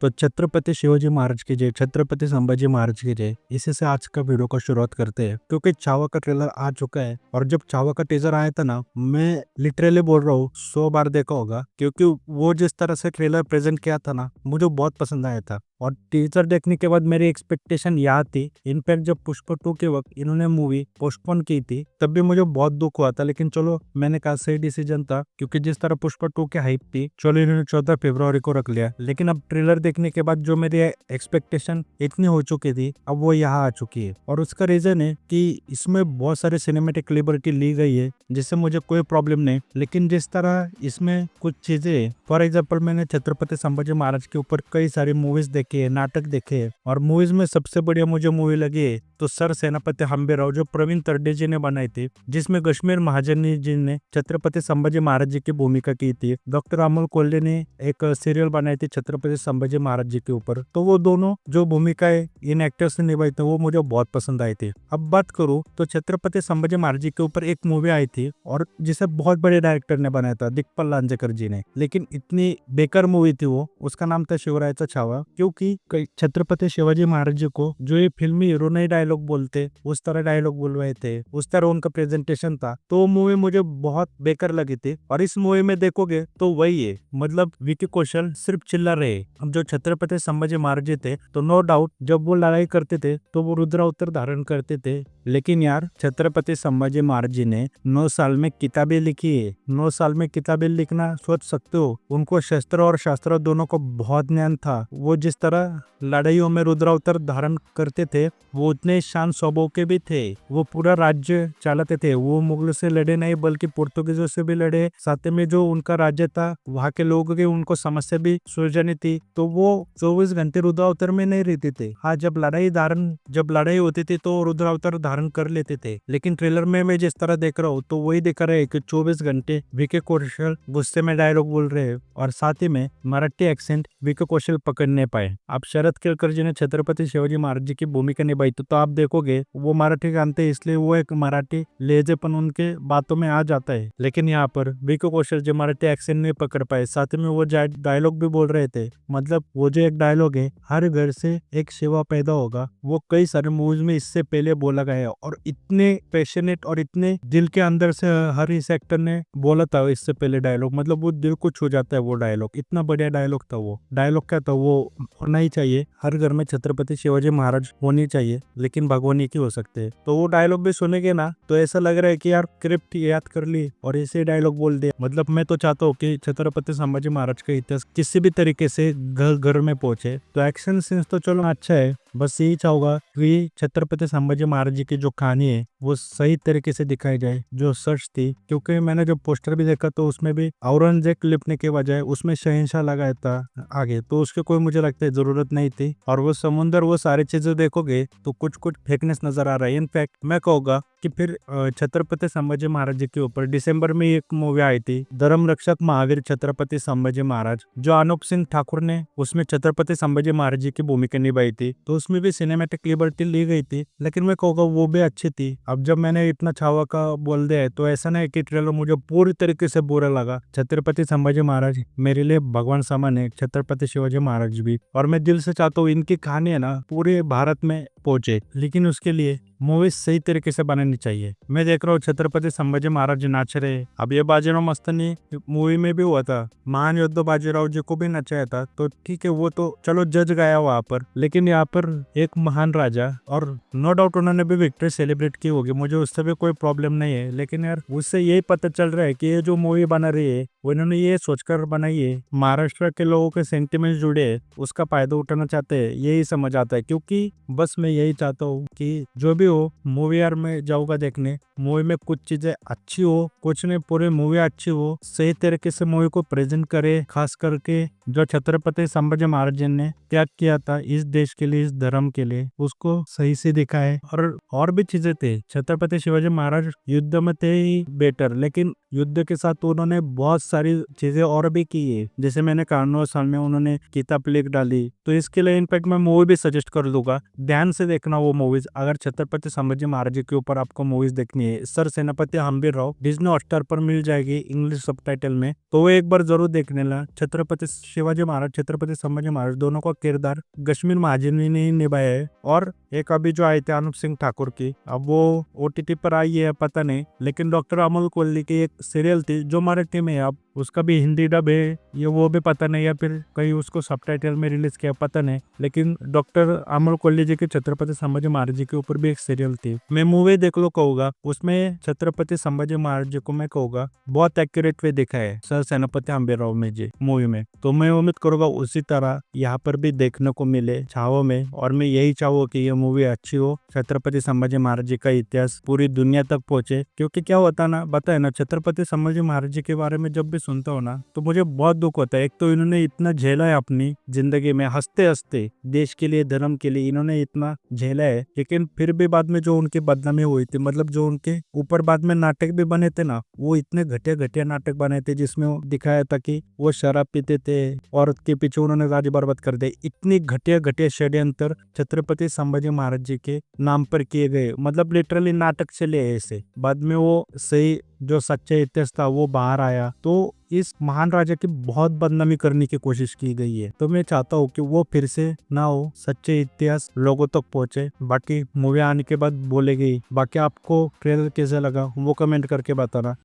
तो छत्रपति शिवाजी महाराज की जय, छत्रपति संभाजी महाराज की जय, इसी से आज का वीडियो का शुरुआत करते हैं। क्योंकि छावा का ट्रेलर आ चुका है और जब छावा का टीजर आया था ना, मैं लिटरली बोल रहा हूँ 100 बार देखा होगा, क्योंकि वो जिस तरह से ट्रेलर प्रेजेंट किया था ना, मुझे बहुत पसंद आया था। और टीजर देखने के बाद मेरी एक्सपेक्टेशन यहाँ थी। इनफैक्ट जब पुष्पा 2 के वक्त इन्होंने मूवी पोस्टपोन की थी, तब भी मुझे बहुत दुख हुआ था, लेकिन चलो मैंने कहा सही डिसीजन था, क्योंकि जिस तरह पुष्पा 2 की हाइप थी, चलो इन्होंने 14 फरवरी को रख लिया। लेकिन अब ट्रेलर देखने के बाद जो मेरी एक्सपेक्टेशन इतनी हो चुकी थी, अब वो यहाँ आ चुकी है। और उसका रीजन है कि इसमें बहुत सारे सिनेमेटिक लिबर्टी ली गई है, जिससे मुझे कोई प्रॉब्लम नहीं। लेकिन जिस तरह इसमें कुछ चीजें, फॉर एग्जाम्पल मैंने छत्रपति संभाजी महाराज के ऊपर कई सारी मूवीज देखी है, नाटक देखे है, और मूवीज में सबसे बढ़िया मुझे मूवी लगी है तो सर सेनापति हम्बीराव, जो प्रवीण तरडे जी ने बनाई थी, जिसमें कश्मीर महाजन जी ने छत्रपति संभाजी महाराज जी की भूमिका की थी। डॉक्टर अमोल कोल्ले ने एक सीरियल बनाई थी छत्रपति संभाजी महाराज जी के ऊपर। तो वो दोनों जो भूमिकाएं इन एक्टर्स ने निभाई थी, वो मुझे बहुत पसंद आई थी। अब बात करूँ तो छत्रपति संभाजी महाराज जी के ऊपर एक मूवी आई थी, और जिसे बहुत बड़े डायरेक्टर ने बनाया था, दिग्पाल लांजेकर जी ने। लेकिन इतनी बेकार मूवी थी वो, उसका नाम था शिवरायाचा छावा। क्योंकि छत्रपति शिवाजी महाराज जी को जो ये फिल्मी हीरो नहीं डायलॉग बोलते, उस तरह डायलॉग बोलवाए थे, उस तरह उनका प्रेजेंटेशन था, तो वो मूवी मुझे बहुत बेकार लगी थी। और इस मूवी में देखोगे तो वही है, मतलब विकी कौशल सिर्फ चिल्ला रहे। अब जो छत्रपति संभाजी महाराज जी थे, तो नो डाउट जब वो लड़ाई करते थे तो वो रुद्रावतार धारण करते थे। लेकिन यार, छत्रपति संभाजी महाराज जी ने 9 साल में किताबें लिखी है। 9 साल में किताबें लिखना सोच सकते हो। उनको शस्त्र और शास्त्र दोनों को बहुत ज्ञान था। वो जिस तरह लड़ाइयों में रुद्रावतार धारण करते थे, वो उतने शांत स्वभाव के भी थे। वो पूरा राज्य चलाते थे। वो मुगलों से लड़े नहीं, बल्कि पुर्तगालियों से भी लड़े। साथ में जो उनका राज्य था, वहाँ के लोगों की उनको समस्या भी सुलझानी थी। तो वो 24 घंटे रुद्रावतार में नहीं रहते थे। हाँ, जब लड़ाई होती थी तो रुद्रावतार धारण कर लेते थे। लेकिन ट्रेलर में मैं जिस तरह देख रहा हूँ, तो वही दिखा रहा है कि 24 घंटे विकी कौशल गुस्से में डायलॉग बोल रहे हैं, और साथ ही में मराठी एक्सेंट विकी कौशल पकड़ नहीं पाए। अब शरद केलकर जी ने छत्रपति शिवाजी महाराज जी की भूमिका निभाई, तो आप देखोगे वो मराठी जानते हैं, इसलिए वो एक मराठी लहजेपन उनके बातों में आ जाता है। लेकिन यहाँ पर विकी कौशल जी मराठी एक्सेंट नहीं पकड़ पाए। साथ में वो डायलॉग भी बोल रहे थे। मतलब वो जो एक डायलॉग है, हर घर से एक शिवा पैदा होगा, वो कई सारे मूवीज में इससे पहले बोला गया है, और इतने पैशनेट और इतने दिल के अंदर से हर इस एक्टर ने बोला था इससे पहले डायलॉग। मतलब वो दिल को छू जाता है वो डायलॉग। इतना बढ़िया डायलॉग था वो। डायलॉग क्या था, वो होना ही चाहिए, हर घर में छत्रपति शिवाजी महाराज होनी चाहिए, लेकिन भगवान की हो सकते हैं। तो वो डायलॉग भी सुनेंगे ना, तो ऐसा लग रहा है कि यार स्क्रिप्ट याद कर ली और ऐसे डायलॉग बोल दिया। मतलब मैं तो चाहता हूँ कि छत्रपति संभाजी महाराज का इतिहास किसी भी तरीके से घर घर में पहुंचे। तो एक्शन सीन्स तो चलो अच्छा है, बस यही चाहूंगा कि छत्रपति संभाजी महाराज जी की जो कहानी है वो सही तरीके से दिखाई जाए, जो सच थी। क्योंकि मैंने जो पोस्टर भी देखा, तो उसमें भी औरंगजेब लिखने के बजाय उसमें शहंशाह लगाया था आगे, तो उसके कोई मुझे लगता है जरूरत नहीं थी। और वो समुद्र, वो सारी चीजें देखोगे तो कुछ कुछ फेकनेस नजर आ रहा है। इनफैक्ट मैं कहूँगा कि फिर छत्रपति संभाजी महाराज जी के ऊपर दिसंबर में एक मूवी आई थी, धर्म रक्षक महावीर छत्रपति संभाजी महाराज, जो अनूप सिंह ठाकुर ने उसमें छत्रपति संभाजी महाराज जी की भूमिका निभाई थी। तो उसमें भी सिनेमैटिक लिबर्टी ली गई थी, लेकिन मैं कहूँगा वो भी अच्छी थी। अब जब मैंने इतना छावा का बोल दिया है, तो ऐसा नहीं कि ट्रेलर मुझे पूरी तरीके से बुरा लगा। छत्रपति संभाजी महाराज मेरे लिए भगवान समान है, छत्रपति शिवाजी महाराज भी। और मैं दिल से चाहता हूँ इनकी कहानी है ना पूरे भारत में पहुंचे, लेकिन उसके लिए मूवी सही तरीके से बनानी चाहिए। मैं देख रहा हूँ छत्रपति संभाजी महाराज नाच रहे। अब ये बाजीराव मस्तानी मूवी में भी हुआ था, महान योद्धा बाजीराव जी को भी नचाया था, तो ठीक है, वो तो चलो जज गया वहां पर। लेकिन यहाँ पर एक महान राजा, और नो डाउट उन्होंने भी विक्ट्री सेलिब्रेट की होगी, मुझे उससे भी कोई प्रॉब्लम नहीं है। लेकिन यार, उससे यही पता चल रहा है कि ये जो मूवी बना रही है, वो इन्होंने ये सोचकर बनाई है महाराष्ट्र के लोगों के सेंटिमेंट जुड़े है, उसका फायदा उठाना चाहते हैं, यही समझ आता है। क्योंकि बस मैं यही चाहता हूँ कि जो भी हो, मूवी यार मैं जाऊंगा देखने, मूवी में कुछ चीजें अच्छी हो, कुछ नहीं पूरी मूवी अच्छी हो, सही तरीके से मूवी को प्रेजेंट करे। खास करके जो छत्रपति संभाजी महाराज जी ने त्याग किया था इस देश के लिए, इस धर्म के लिए, उसको सही से दिखाए। और भी चीजें थे। छत्रपति शिवाजी महाराज युद्ध में थे ही बेटर, लेकिन युद्ध के साथ उन्होंने बहुत सारी चीजें और भी की है। जैसे मैंने कहा 9 साल में उन्होंने किताब लिख डाली, तो इसके लिए इनफैक्ट मैं मूवी भी सजेस्ट कर दूंगा, ध्यान से देखना वो मूवीज। अगर छत्रपति छत्रपति संभाजी महाराज के ऊपर आपको मूवीज देखनी है, सर सेनापति हम्बीर राव डिज्नी हॉटस्टार पर मिल जाएगी इंग्लिश सबटाइटल में, तो वो एक बार जरूर देखने ला। छत्रपति शिवाजी महाराज, छत्रपति संभाजी महाराज दोनों का किरदार कश्मीर महाजनी ने ही निभाया है। और एक अभी जो आई थी अनूप सिंह ठाकुर की, अब वो ओटीटी पर आई है पता नहीं, लेकिन डॉक्टर अमोल कोहली की एक सीरियल थी जो मराठी में है, अब उसका भी हिंदी डब है ये वो भी पता नहीं, या फिर कहीं उसको सबटाइटल में रिलीज किया पता नहीं, लेकिन डॉक्टर अमोल कोहली जी के छत्रपति संभाजी महाराज जी के ऊपर भी एक सीरियल थी। मैं मूवी देख लो कहूंगा, उसमें छत्रपति संभाजी महाराज जी को मैं कहूंगा बहुत एक्यूरेट वे दिखा है सर सेनापति हम्बीर राव में जी मूवी में। तो मैं उम्मीद करूंगा उसी तरह यहाँ पर भी देखने को मिले छावों में, और मैं यही चाहूँ कि ये मूवी अच्छी हो, छत्रपति संभाजी महाराज जी का इतिहास पूरी दुनिया तक पहुंचे। क्योंकि क्या होता ना बताए ना, छत्रपति संभाजी महाराज जी के बारे में जब भी सुनता हूँ ना तो मुझे बहुत दुख होता है। एक तो इन्होंने इतना झेला है अपनी जिंदगी में, हंसते हंसते देश के लिए धर्म के लिए इन्होंने इतना झेला है, लेकिन फिर भी बाद में जो उनकी बदनामी हुई थी, मतलब जो उनके ऊपर बाद में नाटक भी बने थे ना, वो इतने घटिया घटिया नाटक बने थे जिसमें दिखाया था कि वो शराब पीते थे, औरत के पीछे उन्होंने राज्य बर्बाद कर दिया। इतनी घटिया घटिया षड्यंत्र छत्रपति संभाजी महाराज जी के नाम पर किए गए, मतलब लिटरली नाटक चले ऐसे। बाद में वो सही जो सच्चा इतिहास था वो बाहर आया, तो इस महान राजा की बहुत बदनामी करने की कोशिश की गई है। तो मैं चाहता हूँ कि वो फिर से ना हो, सच्चे इतिहास लोगों तक पहुंचे। बाकी मूवी आने के बाद बोलेगी। बाकी आपको ट्रेलर कैसा लगा वो कमेंट करके बताना।